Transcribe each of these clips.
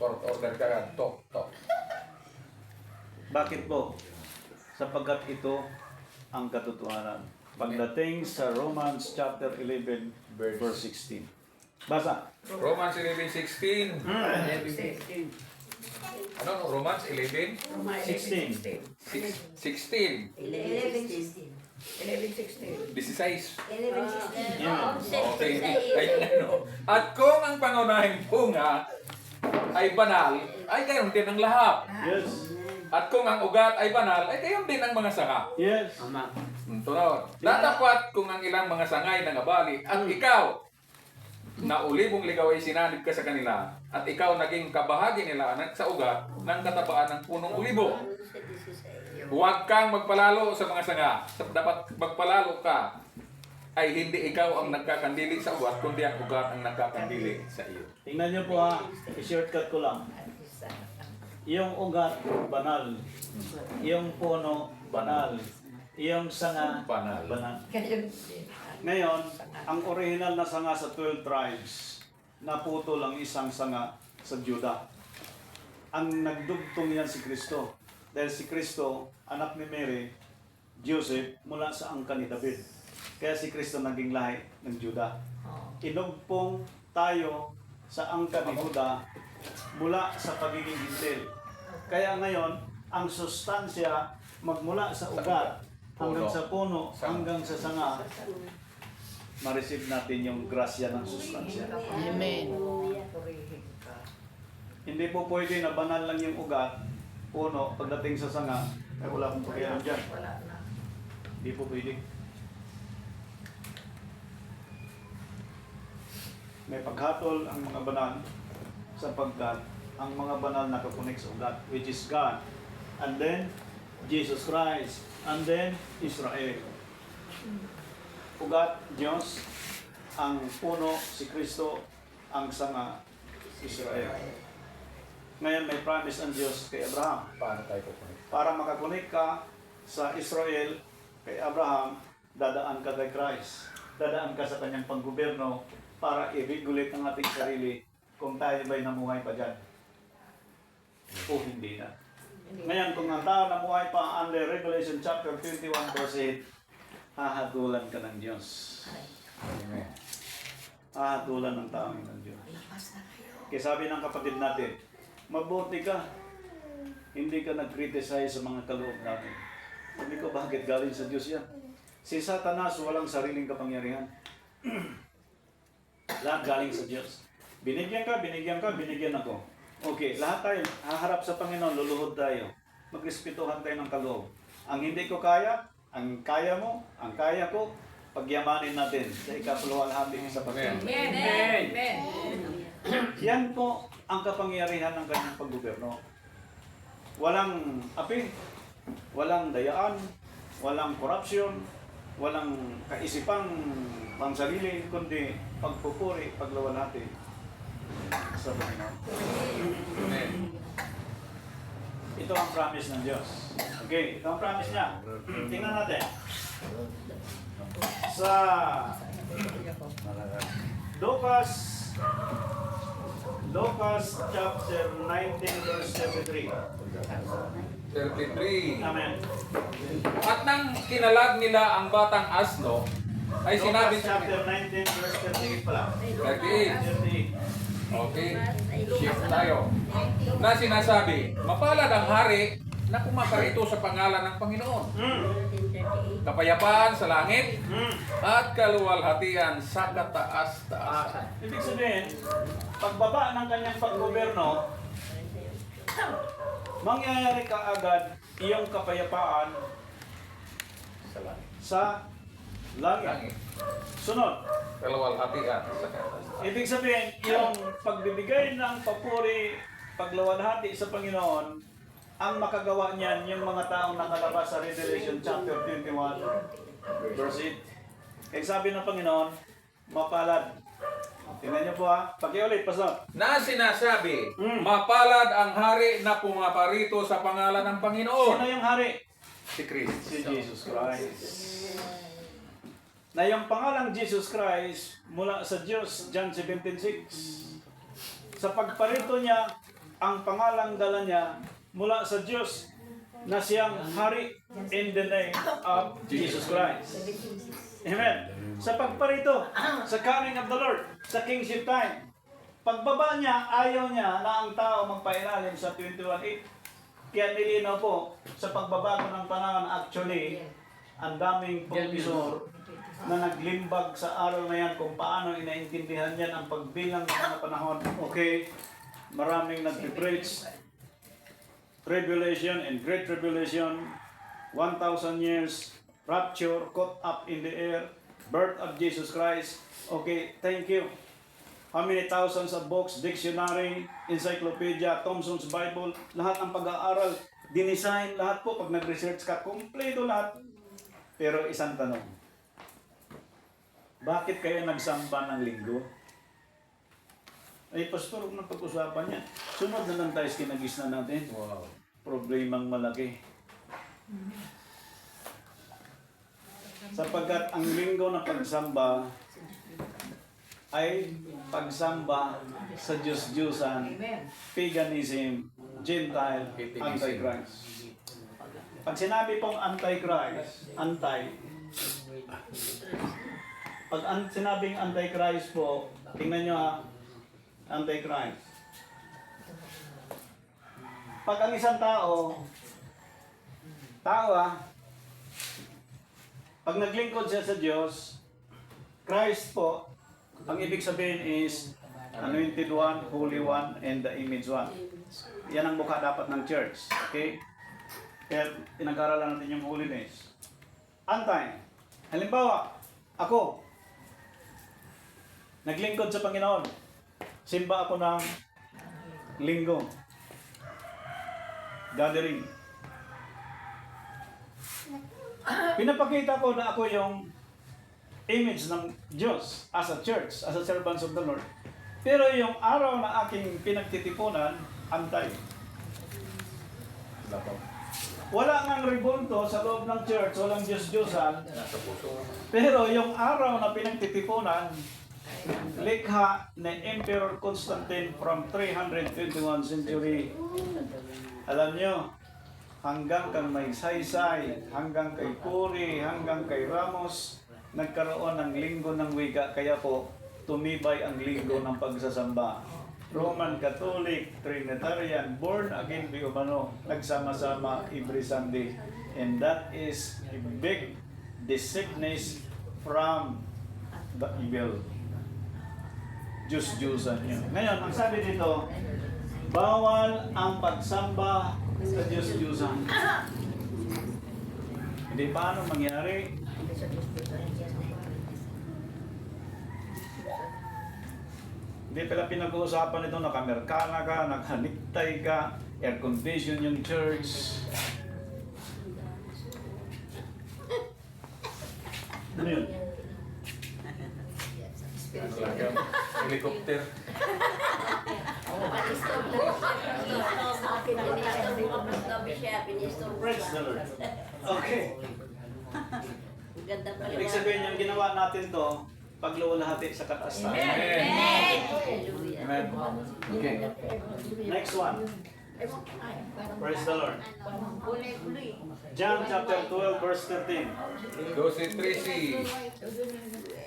Court order ka agad. Tok. Bakit po? Sapagkat ito ang katotohanan. Pagdating sa Romans chapter 11, verse 16. Basa. Romans 11:16. Ano? Romans 11? 16. 16. 11:16. 16. Yan. Okay. Ayun. At kung ang pangunahing bunga ay banal, ay gayon din ang lahat. Yes. At kung ang ugat ay banal, ay gayon din ang mga sanga. Yes. Tunod. Datapat kung ang ilang mga sangay nangabali at ikaw na ulibong ligaw ay sinanib ka sa kanila at ikaw naging kabahagi nila sa ugat ng katabaan ng punong ulibo. Huwag kang magpalalo sa mga sanga. Dapat magpalalo ka ay hindi ikaw ang nagkakandili sa ugat kundi ang ugat ang nagkakandili sa iyo. Tingnan niyo po ha. I-shortcut ko lang. Yung ugat, banal. Yung puno, banal. Yung sanga, Banal. Ngayon, ang original na sanga sa 12 tribes, naputo lang isang sanga sa Juda. Ang nagdugtong yan si Kristo. Dahil si Kristo, anak ni Mary, Joseph, mula sa angkan ni David. Kaya si Kristo naging lahi ng Juda. Inugpong tayo sa angkan ni Juda mula sa pagiging hintil. Kaya ngayon, ang sustansya magmula sa ugat hanggang sa puno, hanggang sa sanga, ma-receive natin yung grasya ng sustansya. Amen. Hindi po pwede na banal lang yung ugat, puno, pagdating sa sanga, ay wala akong pakialam dyan. Hindi po pwede. May paghatol ang mga banal sapagkat ang mga banal nakakonek sa ugat, which is God, and then Jesus Christ, and then Israel. Ugat, Diyos, ang puno, si Kristo, ang sanga, Israel. Ngayon may promise ang Diyos kay Abraham. Paano tayo pupunta? Para makakonek ka sa Israel, kay Abraham, dadaan ka kay Christ. Dadaan ka sa kanyang panggobyerno para i-regulate ang ating sarili kung tayo ba'y namuhay pa dyan. O hindi na. Ngayon, kung ang tao namuhay pa under Revelation chapter 21 verse 8, hahatulan ka ng Diyos. Amen. Hahatulan ng tao ng Diyos. Kaya sabi ng kapatid natin, mabuti ka. Hindi ka nag-criticize sa mga kaloob natin. Sabi ko, bakit galing sa Diyos yan? Si Satanas walang sariling kapangyarihan. Lahat galing sa Diyos. Binigyan ka, binigyan ako. Okay, lahat tayo, haharap sa Panginoon, luluhod tayo. Magrespetuhan tayo ng kaloob. Ang hindi ko kaya, ang kaya mo, ang kaya ko, pagyamanin natin sa ikapaluwalhati sa Panginoon. Amen. Yan po ang kapangyarihan ng kanyang paggobyerno. Walang api, walang dayaan, walang korupsyon, walang kaisipang pangsarili, kundi pagpupuri, pagluwalhati sa Panginoon. Amen. Ito ang promise ng Diyos. Okay, ito ang promise niya. Tingnan natin. Sa Lucas chapter 19 verse 73. 33. Amen. At nang kinalag nila ang batang asno, ay sinabi Lucas sa chapter 19 verse 38 pala. 38. 38. Okay, shift tayo. Na sinasabi, mapalad ang hari na kumakarito sa pangalan ng Panginoon. Kapayapaan sa langit at kaluwalhatian sa kataas-taasan. Ibig sabihin, pagbaba ng kanyang paggoberno, mangyayari ka agad iyong kapayapaan Sa langit. sa langit. Langit. Sunod, Kaluwalhatian sa kataas-taasan. ibig sabihin, yung pagbibigay ng papuri, pagluwalhati sa Panginoon, ang makagawa niyan yung mga taong nakalabas sa Revelation chapter 21, verse 8. Kaya sabi ng Panginoon, mapalad. Tingnan niyo po ha. Pakiulit, Pastor. Na sinasabi, mapalad ang hari na pumaparito sa pangalan ng Panginoon. Sino yung hari? Si Kristo. Si Jesus Christ. Na yung pangalang Jesus Christ mula sa Diyos, John 17:6. sa pagparito niya, ang pangalang dala niya mula sa Diyos na siyang hari in the name of Jesus Christ. Amen. Sa pagparito, sa coming of the Lord, sa kingship time, pagbaba niya, ayaw niya na ang tao magpailalim sa 21:8. Kaya nilinaw po, sa pagbabago ng panahon, actually, ang daming profesor na naglimbag sa araw na yan kung paano inaintindihan yan ang pagbilang ng mga panahon. Okay, maraming nag-preach, tribulation and great tribulation, 1,000 years, rapture, caught up in the air, birth of Jesus Christ. Okay, thank you. How many thousands of books, dictionary, encyclopedia, Thompson's Bible, lahat ng pag-aaral, dinisign, lahat po, pag nag-research ka, kompleto lahat. Pero isang tanong, bakit kayo nagsamba ng linggo? Ay, pastor, huwag na pag-usapan yan. Sunod na lang tayo sa kinagisna natin. Wow. Problemang malaki. Sapagkat ang linggo na pagsamba ay pagsamba sa Diyos-Diyusan, paganism, Gentile, Antichrist. Pag sinabi pong Antichrist, sinabing Antichrist po, tingnan nyo ha, Antichrist. Pag ang isang tao pag naglingkod siya sa Diyos, Christ po, ang ibig sabihin is Anointed One, Holy One, and the Image One. Yan ang mukha dapat ng church. Okay? Kaya pinag-aralan natin yung holiness. Anti. Halimbawa, ako, naglingkod sa Panginoon. Simba ako ng linggo. Gathering. Pinapakita ko na ako yung image ng Diyos as a church, as a servants of the Lord. Pero yung araw na aking pinagtitipunan, antay. Wala ngang ribulto sa loob ng church, walang Diyos-Diyosan. Pero yung araw na pinagtitipunan, likha ni Emperor Constantine from 321 century. Alam nyo, hanggang kay Magsaysay, hanggang kay Puri, hanggang kay Ramos, nagkaroon ng linggo ng wika. Kaya po, tumibay ang linggo ng pagsasamba. Roman Catholic, Trinitarian, born again Biumano, nagsama-sama every Sunday. And that is a big deceitness from the evil. Diyos-Diyusan yun. Ngayon, ang sabi dito, bawal ang pagsamba sa Diyos-Diyusan. Hindi paano mangyari? Hindi pala pinag-uusapan ito, nakamerkana ka, nakaniktay ka, air condition yung church. Ano yun? Helicopter. Praise the Lord. Okay. Ganda pala. Ibig sabihin yung ginawa natin to, pagluwalhati sa kataas-taas. Amen. Hallelujah. Amen. Okay. Next one. Praise the Lord. John chapter 12 verse 13. Dosi Tracy.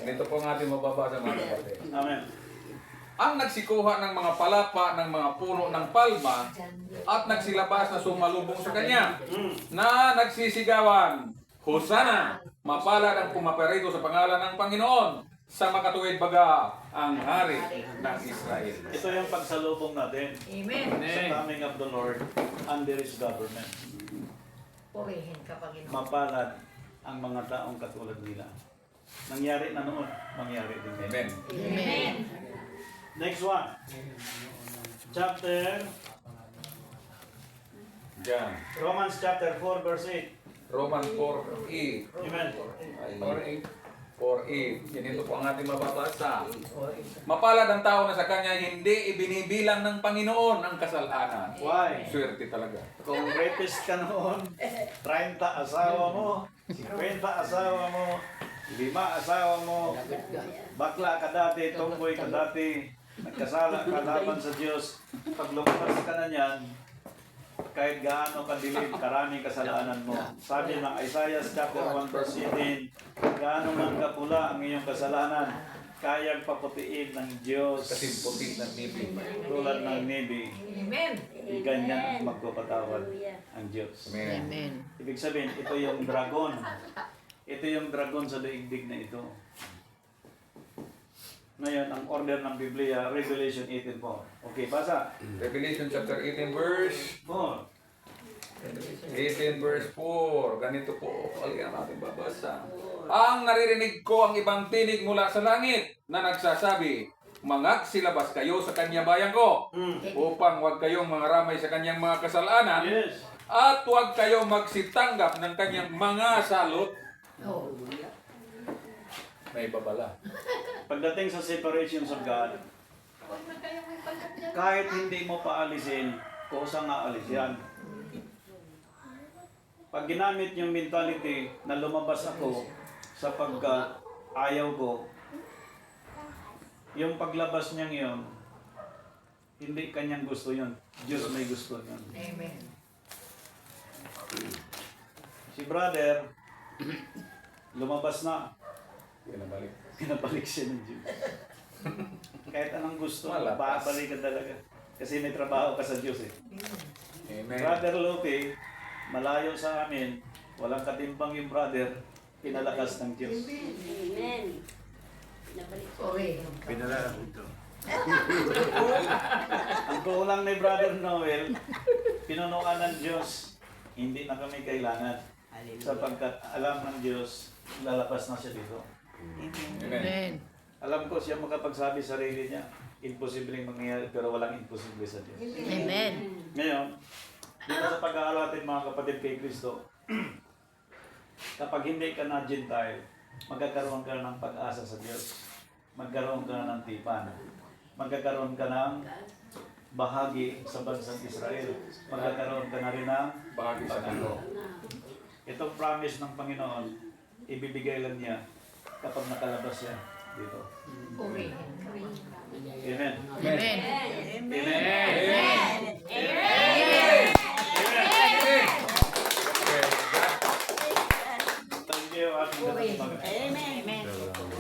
Ito po ang ating mababasa mga kapatid. Amen. Ang nagsikuha ng mga palapa ng mga puno ng palma at nagsilabas na sumalubong sa kanya na nagsisigawan, Hosana, mapalad ang pumaparito sa pangalan ng Panginoon sa makatuwid baga ang hari ng Israel. Ito yung pagsalubong natin Amen. sa coming of the Lord under His government. Purihin ka, Panginoon. Mapalad ang mga taong katulad nila. Nangyari na noon, mangyari din ngayon. Amen. Amen. Next one. Chapter, Diyan. Romans chapter 4 verse 8. Roman 4:8. Amen. 4:8. Yan ito po ang ating mababasa. Mapalad ang tao na sa kanya hindi ibinibilang ng Panginoon ang kasalanan. Why? Swerte talaga. Kung rapist ka noon, 30 asawa mo, 50 asawa mo, 5 asawa mo, bakla ka dati, tomboy ka dati, nagkasala ka laban sa Diyos, pag lumabas ka na niyan, kahit gaano kadilim, karaming kasalanan mo. Sabi ng Isaiah chapter 1 verse 18, gaano man kapula ang iyong kasalanan, kayang paputiin ng Diyos. Kasi puti ng nibig. Tulad ng nibi, Amen. ganyan magpapatawad ang Diyos. Amen. Amen. Ibig sabihin, ito yung dragon. Ito yung dragon sa daigdig na ito. Ngayon, ang order ng Biblia, Revelation 18:4. Okay, basa. Revelation chapter 18 verse 4. 18 verse 4. Ganito po. Alihan natin babasa. Ang naririnig ko ang ibang tinig mula sa langit na nagsasabi, magsilabas kayo sa kanyang bayan ko upang huwag kayong mangaramay sa kanyang mga kasalanan Yes. at huwag kayong magsitanggap ng kanyang mga salot. Oh. May babala. Pagdating sa separations of God, kahit hindi mo paalisin, kusang aalis yan. Pag ginamit yung mentality na lumabas ako sapagkat ayaw ko, yung paglabas niyang yun, hindi kanyang gusto yun. Diyos may gusto yun. Amen. Si brother, lumabas na, Pinabalik. pinabalik siya ng Diyos. Kahit anong gusto, Malapas. babalik ka talaga. Kasi may trabaho ka sa Diyos eh. Amen. Brother Lope, malayo sa amin, walang katimbang yung brother, pinalakas ng Diyos. Amen. Nabalik ko. Purihin ka. Pinala ito. Ang kulang ni Brother Noel, pinunuan ng Diyos, hindi na kami kailangan. Sapagkat alam ng Diyos, lalabas na siya dito. Amen. Amen. Alam ko siya makapagsabi sa sarili niya, imposibleng mangyayari, pero walang imposible sa Diyos. Amen. Ngayon, dito sa pag-aaral natin mga kapatid kay Kristo, kapag hindi ka na Gentile, magkakaroon ka ng pag-asa sa Diyos. Magkaroon ka na ng tipan. Magkakaroon ka ng bahagi sa bansang Israel. Magkakaroon ka na rin ng Bahagi sa pag-alo. Itong promise ng Panginoon, ibibigay lang niya kapag nakalabas siya dito. Purihin ka. Amen. Amen.